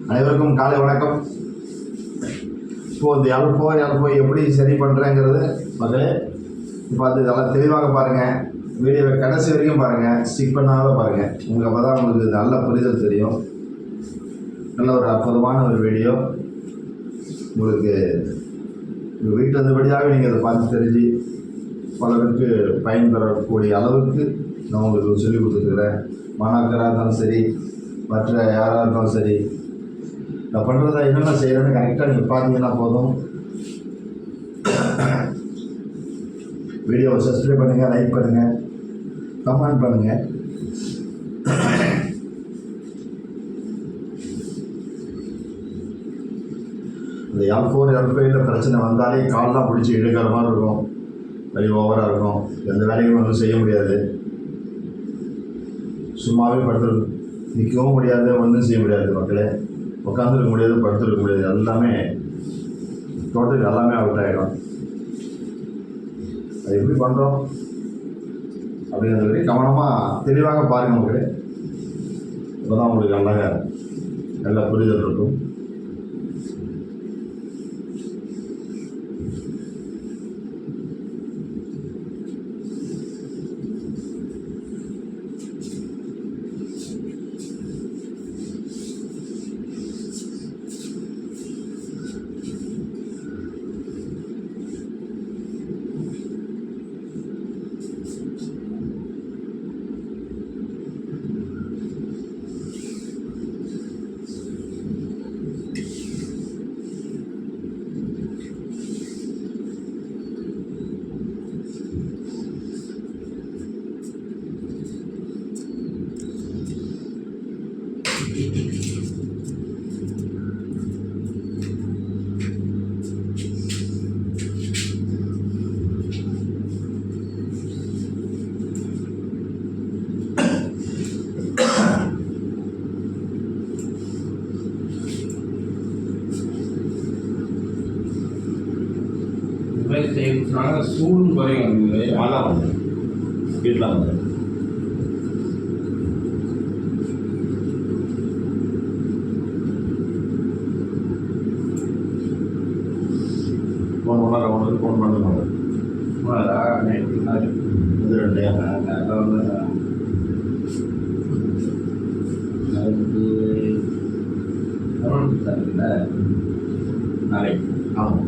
அனைவருக்கும் காலை வணக்கம். இப்போது எல்போ எப்படி சரி பண்ணுறேங்கிறது மக்களே இப்போ அது இதெல்லாம் தெளிவாக பாருங்கள். வீடியோவை கடைசி வரைக்கும் பாருங்கள், ஸ்கிப் பண்ணாத பாருங்கள். உங்களுக்கு அப்போ தான் உங்களுக்கு நல்ல புரிதல் தெரியும். நல்ல ஒரு அற்புதமான ஒரு வீடியோ உங்களுக்கு உங்கள் வீட்டில் இருந்தபடியாக நீங்கள் அதை பார்த்து தெரிஞ்சு பலருக்கு பயன்பெறக்கூடிய அளவுக்கு நான் உங்களுக்கு சொல்லிக் கொடுத்துருக்குறேன். மாணாக்கராக இருந்தாலும் சரி, மற்ற யாராக இருந்தாலும் சரி, நான் பண்ணுறதா என்னென்ன செய்கிறேன்னு கரெக்டாக நீங்கள் பார்த்தீங்கன்னா போதும். வீடியோவை சப்ஸ்கிரைப் பண்ணுங்கள், லைக் பண்ணுங்கள், கமெண்ட் பண்ணுங்கள். இந்த L4 பிரச்சனை வந்தாலே கால்லாம் பிடிச்சி இழுக்கிற மாதிரி இருக்கும், வலி ஓவராக இருக்கும், எந்த வேலையும் ஒன்றும் செய்ய முடியாது, சும்மாவே படுத்து நிற்கவும் முடியாது, ஒன்றும் செய்ய முடியாது மக்களே. உட்காந்துருக்க முடியாது, படுத்துருக்க முடியாது, எல்லாமே டோட்டல் எல்லாமே அவுட் ஆகிடும். அது எப்படி பண்ணுறோம் அப்படிங்கிறது கவனமாக தெளிவாக பாருங்கள் மக்களே. இப்போ தான் உங்களுக்கு நல்ல புரிதல் இருக்கும். சூடும் குறையும், மழை வந்து வீட்டில் வந்து ஃபோன் பண்ணால் ஒன்று ஃபோன் பண்ணுவாங்க. இது ரெண்டையா நாளைக்கு ஆமாம்.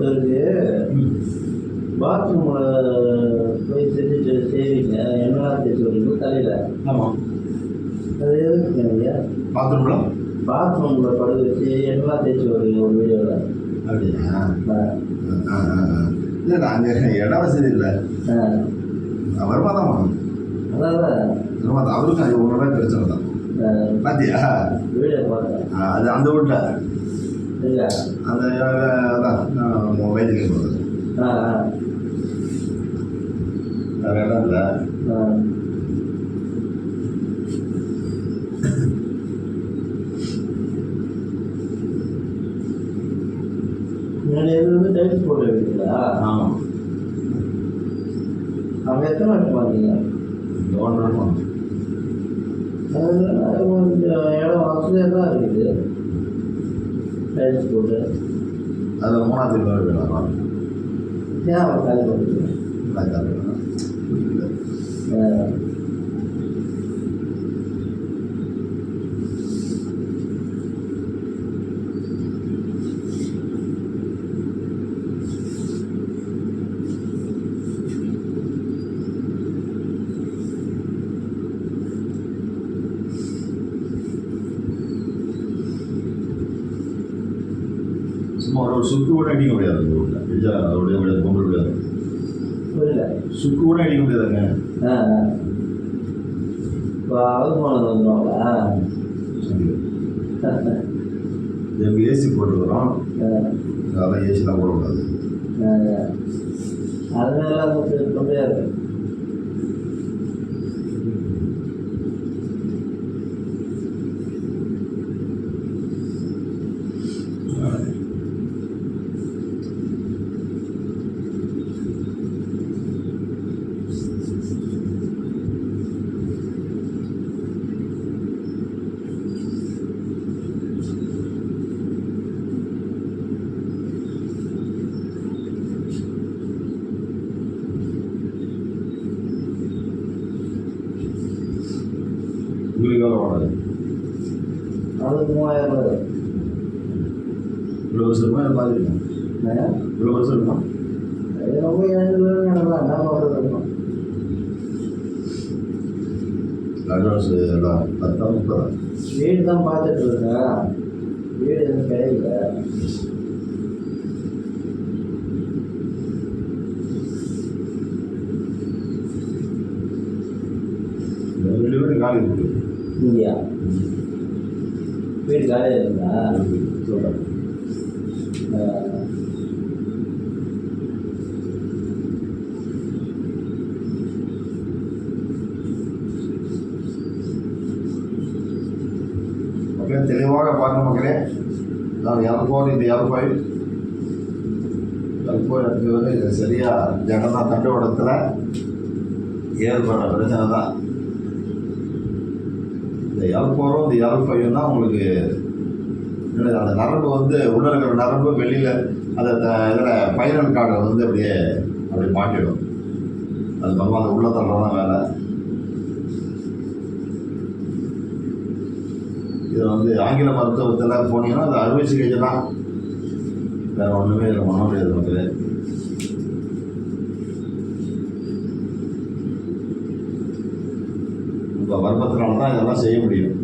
ஒருத்தருக்கு பாத்ரூமில் போய் செஞ்சுட்டு செய்வீங்க என்னெல்லாம் தேய்ச்சி வரீங்க தலையில். ஆமாம். அது எதுக்கு ஐயா? பாத்ரூமில் பாத்ரூமில் படுக்க வச்சு என்னெல்லாம் தேய்ச்சி வருவீங்க ஒரு வீடியோவில்? அப்படியா? இல்லை அங்கே இட வசதி இல்லை. வருமா தான் பண்ணணும். அதான் வருமா தான். அவருக்கும் அது ஒன்று ரூபாய் பிரச்சனை தான். பாத்தியா? வீடியோ பார்த்தேன். அது அந்த வீட்டில் இல்லை அந்த அதான் வயதுக்கு போகிறது. வேறு இடம் இல்லை. முன்னாடி வந்து டைல்ஸ் போட்டு வைக்கிறீங்களா? ஆமாம். அங்கே எத்தனை வருஷம் பார்த்தீங்க? 1 வருஷம். அது கொஞ்சம் இடம் வசதியாக தான் இருக்குது டைல்ஸ் போட்டு. அதில் 3ஆவது வீடு ஏன் அவர் காலி பண்ணுறீங்க? சும்மா ஒரு சுக்கு கூட அடிக்க முடியாது அந்த வீட்டில். இடிச்சா அதோடைய முடியாது, பொங்கல் முடியாது. புரியல. சுக்கு கூட அடிக்க முடியாதுங்க. இப்போ அவமானம் வந்துடுவாங்களா? எங்கள் ஏசி போட்டுக்கிறோம். அதான் ஏசிலாம் போடக்கூடாது. அதனால கொஞ்சம் கம்மியாக இருக்கு. உங்களுக்கு எவ்வளோ வாடகை? அது 3000 ரூபாய். இவ்வளோ வருஷம் இருக்குமா? மாதிரி இருக்கும். இவ்வளோ வருஷம் இருக்குமா? ரொம்ப 7 நடக்கலாம். என்ன பண்ணுறது இருக்கும்? அட்வான்ஸ் எல்லாம் 10 30. வீடு தான் பார்த்துட்டு இருக்கேன். வீடு எதுவும் கிடைக்கல. ரெண்டு வீடு காலி இருக்கு. இங்கேயா? வீடு காலியாக இருக்குங்களா? சொல்கிறேன். மக்களே தெளிவாக பாருங்க மக்களே. நான் இறப்போம். இந்த இறப்பாய் இடத்துல வந்து இது சரியாக ஜெகந்தான் தண்டோடத்தில் ஏற்படுற பிரச்சனை தான். இந்த இறப்போரும் இந்த இறப்பையும் தான் உங்களுக்கு அந்த நரம்பு வந்து உள்ளே இருக்கிற நரம்பு வெளியில் அந்த இதில் பைனல் கார்டை வந்து அப்படி மாட்டிடும். அது பகவான் அந்த உள்ள தள்ளுறதான் வேலை. இது வந்து ஆங்கில மருத்துவத்தில் போனீங்கன்னா அது அறுவை சிகிச்சை தான். வேறு ஒன்றுமே இதில் பண்ண முடியாது மக்களே. இப்போ வர்ப்பத்தினால தான் இதெல்லாம் செய்ய முடியும்.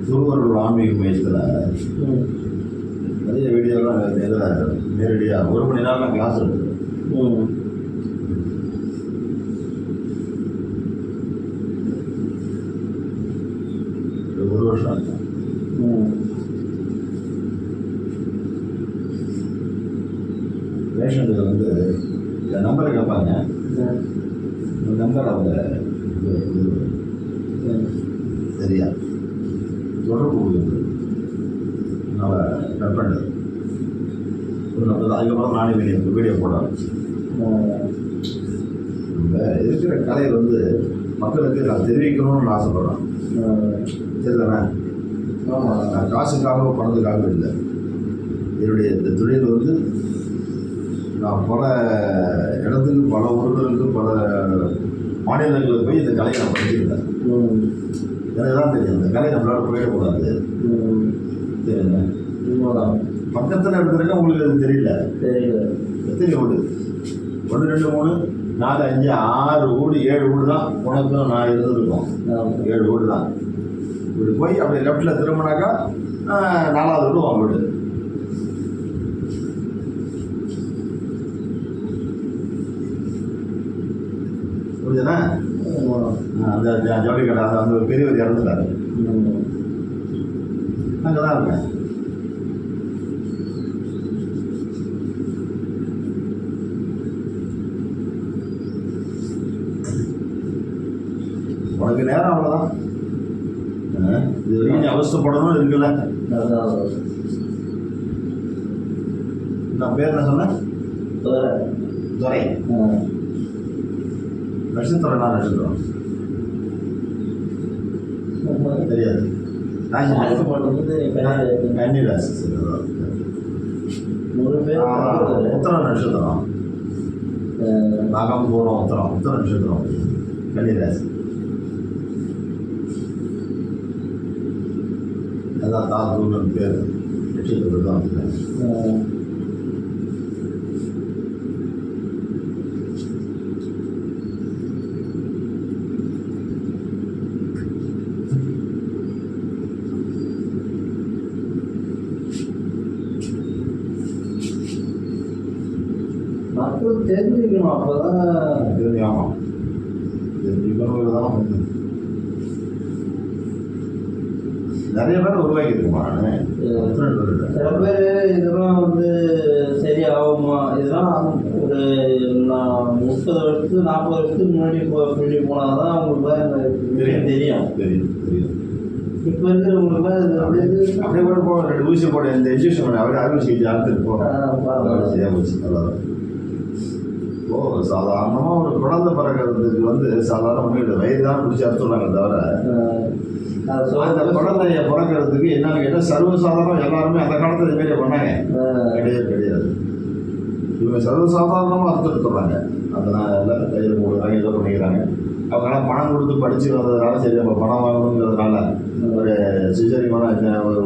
திருவருள் ஆன்மீக மையத்தில் ம் நிறைய வீடியோலாம் இதில் நேரடியாக 1 மணி நேரம் கிளாஸ் எடுத்துருக்கேன். ம் ஒரு வருஷம் ஆச்சு. ம் பேஷண்ட்டுக்கு வந்து இந்த நம்பரை கேட்பாங்க. இந்த நம்பர் அவங்க சரியா தொடர்பு கொடுக்குது. அதனால் கட் பண்ணது அதுக்கப்புறம் நானே வீடியோ போட ஆரம்பிச்சேன். நம்ம இருக்கிற கலை வந்து மக்களுக்கு நான் தெரிவிக்கணும்னு ஆசைப்படுறேன். சரி தானே? ஆமாம். நான் காசுக்காக பணத்துக்காக இல்லை. என்னுடைய இந்த தொழில் வந்து நான் பல இடத்துக்கு பல ஊர்களுக்கு பல மாநிலங்களுக்கு போய் இந்த கலையை நான் படிச்சிருக்கேன். எனக்கு தான் தெரியும் இந்த கலை நம்மளால போயிடக்கூடாது. சரிங்க, உண்மைதான். பக்கத்தில் எடுத்துருக்க உங்களுக்கு அது தெரியல. தெரியல. எத்தனை வீடு? 1 2 3 4 5 6 வீடு 7 வீடு தான் உனக்கும் நான் இருந்திருக்கோம். 7 வீடு தான். இப்படி போய் அப்படி லெஃப்டில் திரும்பினாக்கா 4வது வீடு உன் வீடு. புரியுதுண்ணா? அந்த ஜவுளி கடை அந்த ஒரு பெரியவர் இறந்துட்டாரு. அங்கே தான் இருக்கேன். உனக்கு நேரம் அவ்வளோதான். இது வரைக்கும் நீ அவசரப்படணும் இருக்குல்ல. நான் பேர் என்ன சொன்னேன்? துரை. நட்சத்திரம் நான் நட்சத்திரம் தெரியாது. கன்னி ராசி. உத்தரம் நட்சத்திரம். நாகம் பூர்வம் உத்தரம் நட்சத்திரம் கன்னி ராசி. அதான் தாத்தூர்னு பேர். நட்சத்திரம் தான் வச்சுருக்கேன். மக்கள் தெரிஞ்சுக்கணும். அப்போதான் தெரியாமல் தெரிஞ்சுக்கணும் தான் வந்து நிறைய பேர் உருவாக்கியிருக்குமா? நான் சில பேர் இதெல்லாம் வந்து சரியாகுமா, இதெல்லாம் ஒரு 30 வருஷத்துக்கு 40 வருஷத்துக்கு முன்னாடி போனால் தான் அவங்களுக்கு தெரியும். இப்போ இருக்கிறவங்களுக்கு அப்படியே கூட போ 2 ஊசி போட இந்த இன்ஜெக்ஷன் பண்ண அவரே அறுவை சிகிச்சை ஆர்த்துட்டு போகிறோம். சரியாக போச்சு. அவ்வளோதான். இப்போது சாதாரணமாக ஒரு குழந்தை பிறக்கிறதுக்கு வந்து சாதாரண ஒன்றும் வயிறு தான் பிடிச்சி அறுத்துடுறாங்க தவிர அந்த குழந்தைய பிறக்கிறதுக்கு என்னன்னு கேட்டால் சர்வசாதாரணம் எல்லாருமே அந்த காலத்தில் இதுமாரி பண்ணாங்க. கிடையாது. இவங்க சர்வசாதாரணமாக அறுத்துடுறாங்க. அதனால கையில் போடுறாங்க, இதை பண்ணிக்கிறாங்க. அவங்களாம் பணம் கொடுத்து படித்து வந்ததுனால சரி நம்ம பணம் வாங்கணுங்கிறதுனால ஒரு சிசரிமான ஒரு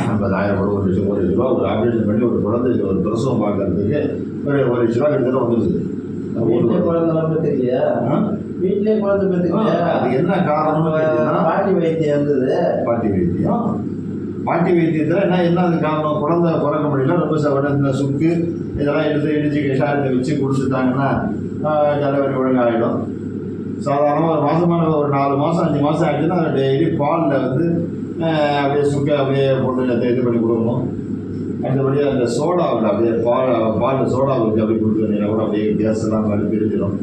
50,000 ரூபா 1 லட்சம் ஒரு ஆப்ரேஷன் பண்ணி ஒரு குழந்தைக்கு ஒரு பிரசவம் பார்க்கறதுக்கு ஒரு 1 லட்ச ரூபா கிட்டத்தட்ட வந்துடுது. வீட்டிலே குழந்தை பெற்றுக்கியா? அது என்ன காரணம்னு கேட்டீங்கன்னா பாட்டி வைத்தியம் இருந்தது. பாட்டி வைத்தியத்தில் என்ன அது காரணம்? குழந்தை பிறக்க முடியல, ரொம்ப இந்த சுக்கு இதெல்லாம் எடுத்து இடிச்சு கஷாயத்தை வச்சு கொடுத்துட்டாங்கன்னா தலைவலி ஒழுங்காகிடும். சாதாரணமாக ஒரு மாதமான ஒரு 4 மாதம் 5 மாதம் ஆகிடுச்சுன்னா அதை டெய்லி பாலில் வந்து அப்படியே சுக்கை அப்படியே போட்டு இது பண்ணி கொடுக்கணும். அடுத்தபடியாக அந்த சோடாவில் அப்படியே பாலில் சோடா வச்சு அப்படி கொடுத்துருந்தீங்கன்னா கூட அப்படியே கேஸ் எல்லாம் மாதிரி பிரிஞ்சிடும்.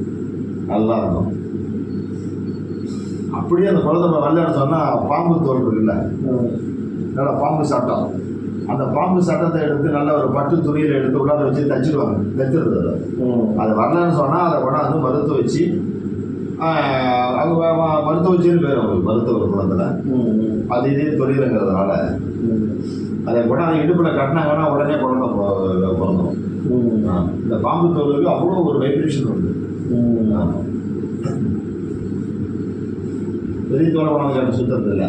நல்லா இருக்கும். அப்படியே அந்த குழந்தை வரலன்னு சொன்னால் பாம்பு தோல் இருக்குல்ல, நல்லா பாம்பு சட்டம், அந்த பாம்பு சட்டத்தை எடுத்து நல்ல ஒரு பட்டு துணியில் எடுத்து உள்ளார வச்சு தைச்சிடுவாங்க. தைச்சிருது அது வரலன்னு சொன்னால் அதை கொண்டாந்து மருத்துவ வச்சு அவங்க மருத்துவ வச்சுன்னு பேர் அவங்களுக்கு மருத்துவ குளத்தில் அது இதே தொழிலுங்கிறதுனால அதை கொண்டாந்து இடுப்பில் கட்டினாங்கன்னா உடனே குழந்தை பிறந்தோம். இந்த பாம்பு தோலுக்கு அவ்வளோ ஒரு வைப்ரேஷன் உண்டு. பெரிய தோலை கொண்டாந்து சுத்தறது இல்லை.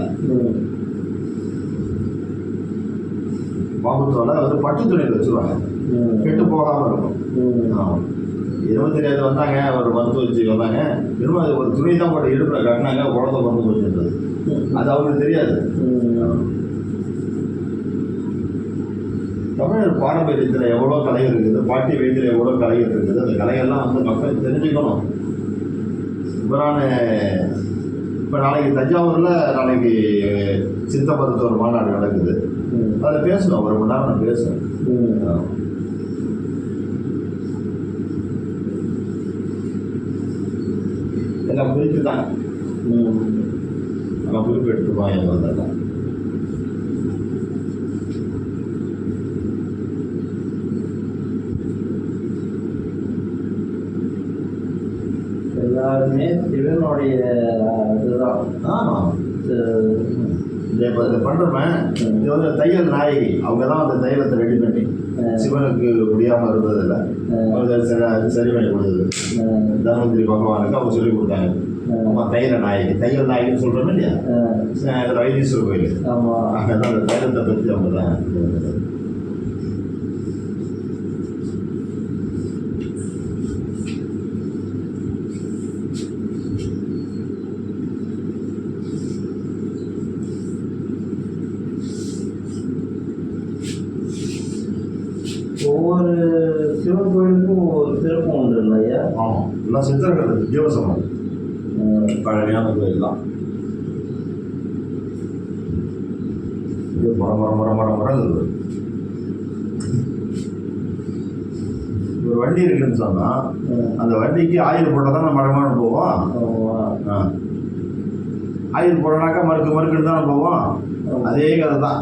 பாம்பு தோலை வந்து பட்டு துணியில் வச்சுருவாங்க, கெட்டு போகாமல் இருக்கும். எதுவும் தெரியாது வந்தாங்க, ஒரு மருத்துவ வச்சு வந்தாங்க. இன்னும் அது ஒரு துணி தான் போட்டு இடுப்பில் கட்டினாங்க, குழந்தை பிறந்து போச்சுன்றது. அது அவங்களுக்கு தெரியாது. தமிழர் பாரம்பரியத்தில் எவ்வளோ கலைகள் இருக்குது, பாட்டி வயதில் எவ்வளோ கலைகள் இருக்குது. அந்த கலைகள்லாம் வந்து மக்கள் தெரிஞ்சுக்கணும். இப்போ நாளைக்கு தஞ்சாவூரில் நாளைக்கு சித்த மருத்துவர் மாநாடு நடக்குது. அதில் பேசணும், ஒரு மணி நேரம் நான் பேசுவேன். எல்லாம் குறிப்பு தான், எல்லாம் குறிப்பு எடுத்துப்பான் என் வந்தெல்லாம். எல்லாருமே சிவனுடைய இதுதான். ஆமாம், இப்போ இதை பண்ணுறோமே, இது வந்து தையல் நாயகி. அவங்க தான் அந்த தையலத்தை ரெடி பண்ணி சிவனுக்கு முடியாமல் இருந்ததில்ல, அது சரி பண்ணி கொடுத்தது. தர்மபுரி பகவானுக்கு அவங்க சொல்லி கொடுத்தாங்க. நம்ம தையல் நாயகின்னு சொல்கிறோமே இல்லையா, இதில் வைத்தீஸ்வரர் கோயில். அங்கே தான் அந்த தையலத்தை பற்றி அவங்க தான். ஒவ்வொரு சிவன் கோயிலுக்கும் ஒவ்வொரு சிறப்பு உண்டு இல்லையா? ஆமாம், எல்லாம் சித்தர்கள் ஜீவசமாதி பழமையான கோயில் தான். இது மரங்குது. ஒரு வண்டி இருக்குன்னு சொன்னால் அந்த வண்டிக்கு ஆயில் போட்டால் தான் நம்ம மரமான போவோம். ஆயில் போடனாக்கா மறுக்குன்னு தானே போவோம். அதே கதை தான்.